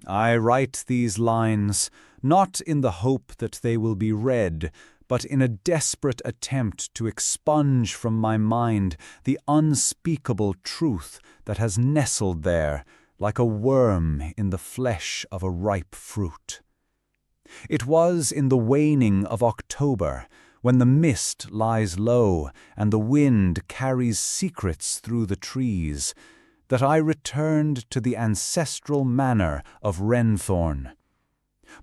I write these lines, not in the hope that they will be read, but in a desperate attempt to expunge from my mind the unspeakable truth that has nestled there like a worm in the flesh of a ripe fruit. It was in the waning of October, when the mist lies low and the wind carries secrets through the trees, that I returned to the ancestral manor of Wrenthorn.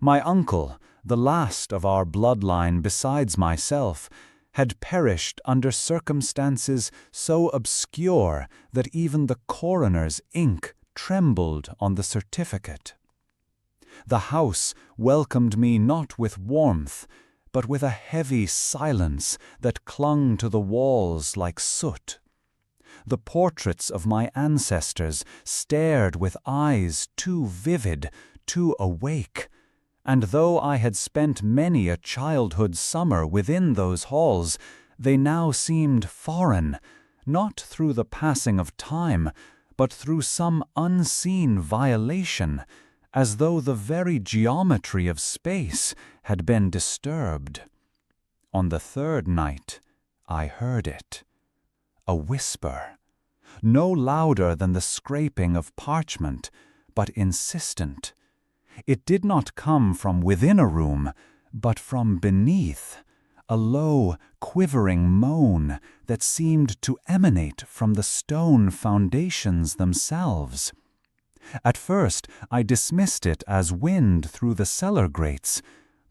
My uncle, the last of our bloodline besides myself, had perished under circumstances so obscure that even the coroner's ink trembled on the certificate. The house welcomed me not with warmth, but with a heavy silence that clung to the walls like soot. The portraits of my ancestors stared with eyes too vivid, too awake, and though I had spent many a childhood summer within those halls, they now seemed foreign, not through the passing of time, but through some unseen violation, as though the very geometry of space had been disturbed. On the third night, I heard it. A whisper, no louder than the scraping of parchment, but insistent. It did not come from within a room, but from beneath, a low, quivering moan that seemed to emanate from the stone foundations themselves. At first I dismissed it as wind through the cellar grates,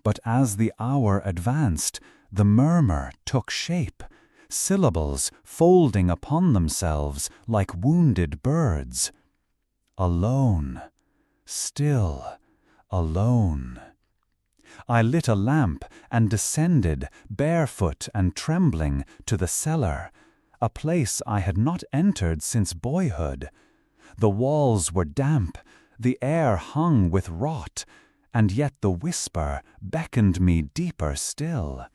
but as the hour advanced, the murmur took shape, syllables folding upon themselves like wounded birds. Alone, still, alone. I lit a lamp and descended, barefoot and trembling, to the cellar, a place I had not entered since boyhood. The walls were damp, the air hung with rot, and yet the whisper beckoned me deeper still.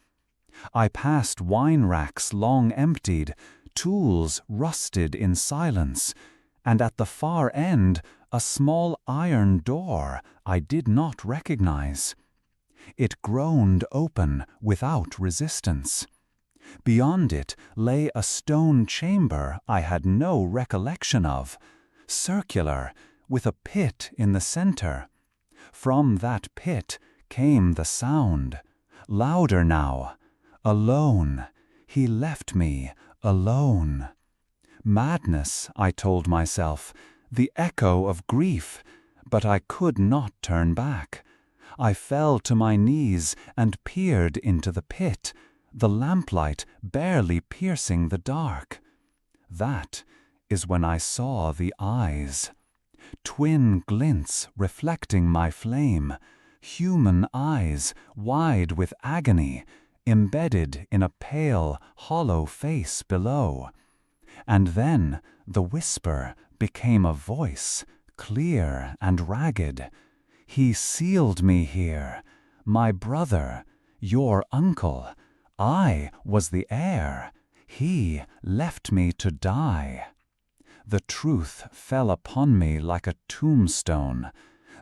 I passed wine racks long emptied, tools rusted in silence, and at the far end a small iron door I did not recognize. It groaned open without resistance. Beyond it lay a stone chamber I had no recollection of, circular, with a pit in the center. From that pit came the sound, louder now. Alone, he left me alone. Madness, I told myself, the echo of grief, but I could not turn back. I fell to my knees and peered into the pit, the lamplight barely piercing the dark. That is when I saw the eyes. Twin glints reflecting my flame, human eyes wide with agony, embedded in a pale, hollow face below. And then the whisper became a voice, clear and ragged. He sealed me here, my brother, your uncle. I was the heir. He left me to die. The truth fell upon me like a tombstone.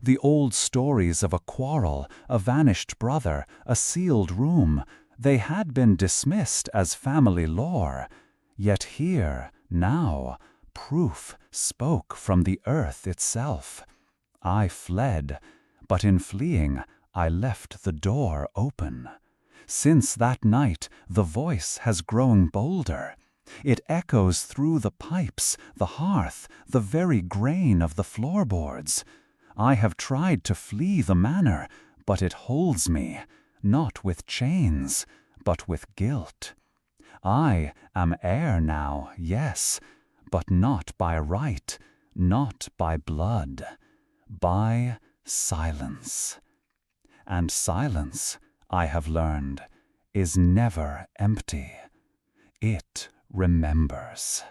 The old stories of a quarrel, a vanished brother, a sealed room, they had been dismissed as family lore. Yet here, now, proof spoke from the earth itself. I fled, but in fleeing I left the door open. Since that night the voice has grown bolder. It echoes through the pipes, the hearth, the very grain of the floorboards. I have tried to flee the manor, but it holds me, not with chains, but with guilt. I am heir now, yes, but not by right, not by blood, by silence. And silence, I have learned, is never empty. It remembers.